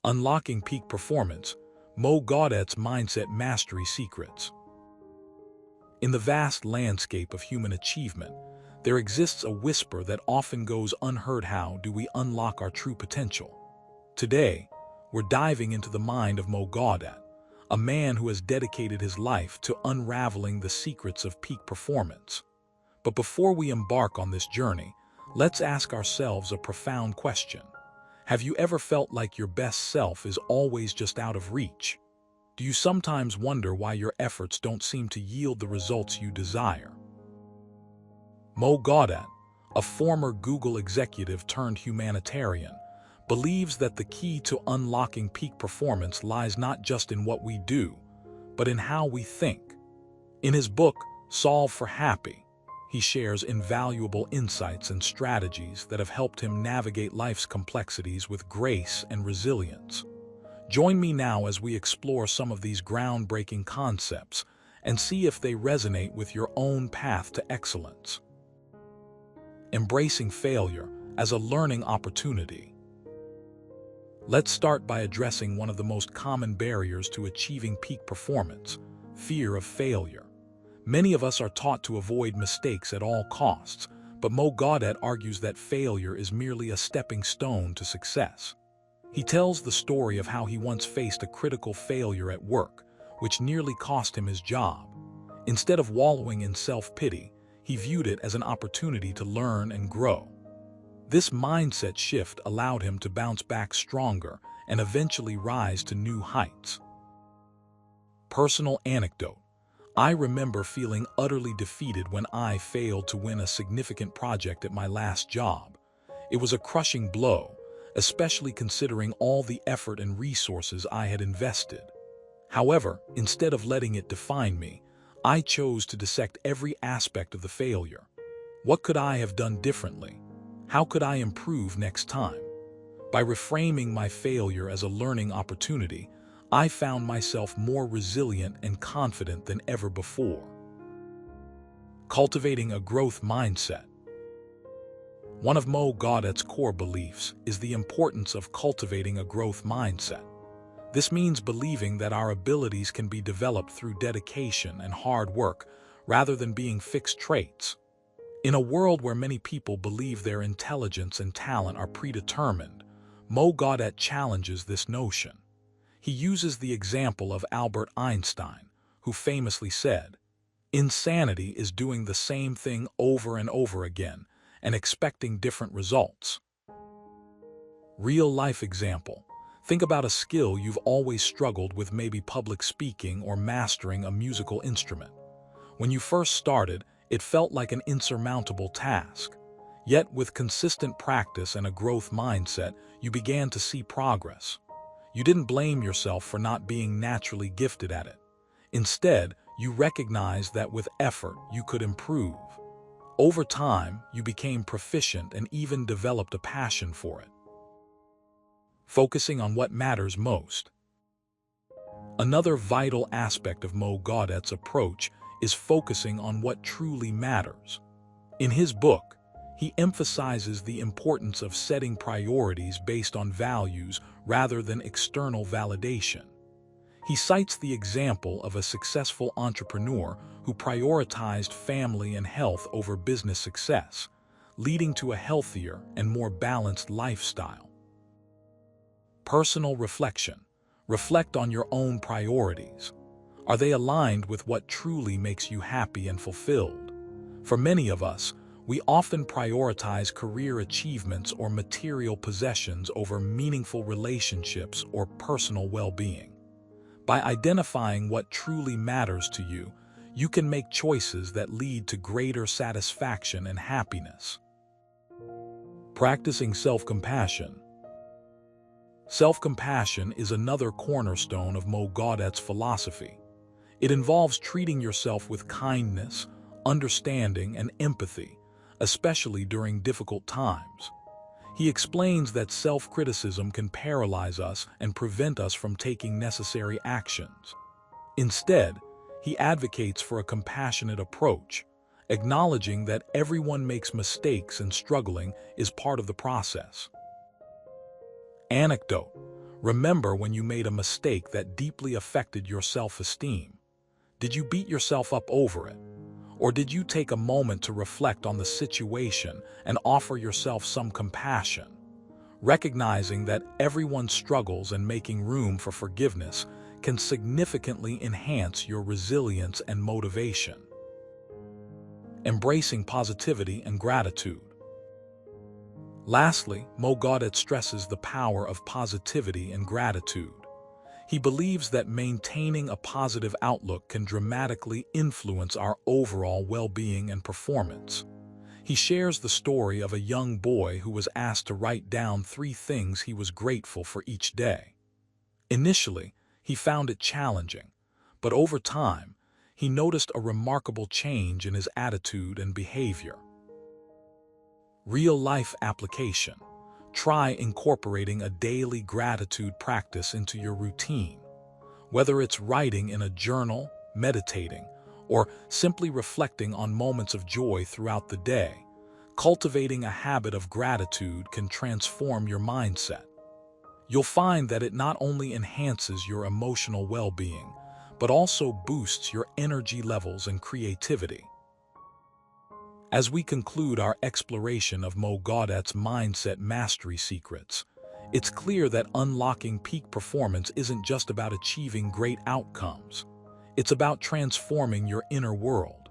Unlocking Peak Performance, Mo Gawdat's Mindset Mastery Secrets. In the vast landscape of human achievement, there exists a whisper that often goes unheard: how do we unlock our true potential? Today, we're diving into the mind of Mo Gawdat, a man who has dedicated his life to unraveling the secrets of peak performance. But before we embark on this journey, let's ask ourselves a profound question. Have you ever felt like your best self is always just out of reach? Do you sometimes wonder why your efforts don't seem to yield the results you desire? Mo Gawdat, a former Google executive turned humanitarian, believes that the key to unlocking peak performance lies not just in what we do, but in how we think. In his book, Solve for Happy, he shares invaluable insights and strategies that have helped him navigate life's complexities with grace and resilience. Join me now as we explore some of these groundbreaking concepts and see if they resonate with your own path to excellence. Embracing failure as a learning opportunity. Let's start by addressing one of the most common barriers to achieving peak performance: fear of failure. Many of us are taught to avoid mistakes at all costs, but Mo Gawdat argues that failure is merely a stepping stone to success. He tells the story of how he once faced a critical failure at work, which nearly cost him his job. Instead of wallowing in self-pity, he viewed it as an opportunity to learn and grow. This mindset shift allowed him to bounce back stronger and eventually rise to new heights. Personal anecdote. I remember feeling utterly defeated when I failed to win a significant project at my last job. It was a crushing blow, especially considering all the effort and resources I had invested. However, instead of letting it define me, I chose to dissect every aspect of the failure. What could I have done differently? How could I improve next time? By reframing my failure as a learning opportunity, I found myself more resilient and confident than ever before. Cultivating a growth mindset. One of Mo Gawdat's core beliefs is the importance of cultivating a growth mindset. This means believing that our abilities can be developed through dedication and hard work rather than being fixed traits. In a world where many people believe their intelligence and talent are predetermined, Mo Gawdat challenges this notion. He uses the example of Albert Einstein, who famously said, "Insanity is doing the same thing over and over again and expecting different results." Real-life example. Think about a skill you've always struggled with, maybe public speaking or mastering a musical instrument. When you first started, it felt like an insurmountable task. Yet, with consistent practice and a growth mindset, you began to see progress. You didn't blame yourself for not being naturally gifted at it. Instead, you recognized that with effort, you could improve. Over time, you became proficient and even developed a passion for it. Focusing on what matters most. Another vital aspect of Mo Gawdat's approach is focusing on what truly matters. In his book, he emphasizes the importance of setting priorities based on values rather than external validation. He cites the example of a successful entrepreneur who prioritized family and health over business success, leading to a healthier and more balanced lifestyle. Personal reflection. Reflect on your own priorities. Are they aligned with what truly makes you happy and fulfilled? For many of us, we often prioritize career achievements or material possessions over meaningful relationships or personal well-being. By identifying what truly matters to you, you can make choices that lead to greater satisfaction and happiness. Practicing self-compassion. Self-compassion is another cornerstone of Mo Gawdat's philosophy. It involves treating yourself with kindness, understanding, and empathy, especially during difficult times. He explains that self-criticism can paralyze us and prevent us from taking necessary actions. Instead, he advocates for a compassionate approach, acknowledging that everyone makes mistakes and struggling is part of the process. Anecdote. Remember when you made a mistake that deeply affected your self-esteem. Did you beat yourself up over it? Or did you take a moment to reflect on the situation and offer yourself some compassion? Recognizing that everyone struggles and making room for forgiveness can significantly enhance your resilience and motivation. Embracing positivity and gratitude. Lastly, Mo Gawdat stresses the power of positivity and gratitude. He believes that maintaining a positive outlook can dramatically influence our overall well-being and performance. He shares the story of a young boy who was asked to write down 3 things he was grateful for each day. Initially, he found it challenging, but over time, he noticed a remarkable change in his attitude and behavior. Real-life application. Try incorporating a daily gratitude practice into your routine. Whether it's writing in a journal, meditating, or simply reflecting on moments of joy throughout the day, cultivating a habit of gratitude can transform your mindset. You'll find that it not only enhances your emotional well-being, but also boosts your energy levels and creativity. As we conclude our exploration of Mo Gawdat's mindset mastery secrets, it's clear that unlocking peak performance isn't just about achieving great outcomes. It's about transforming your inner world.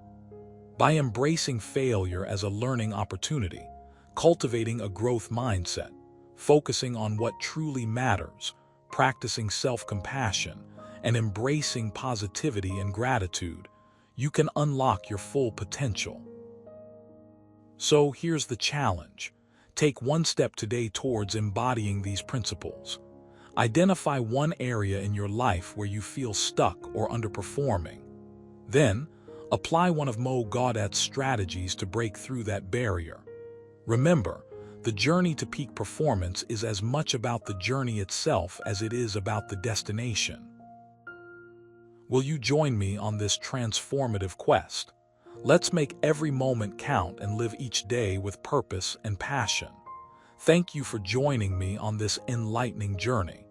By embracing failure as a learning opportunity, cultivating a growth mindset, focusing on what truly matters, practicing self-compassion, and embracing positivity and gratitude, you can unlock your full potential. So here's the challenge. Take one step today towards embodying these principles. Identify one area in your life where you feel stuck or underperforming. Then, apply one of Mo Gawdat's strategies to break through that barrier. Remember, the journey to peak performance is as much about the journey itself as it is about the destination. Will you join me on this transformative quest? Let's make every moment count and live each day with purpose and passion. Thank you for joining me on this enlightening journey.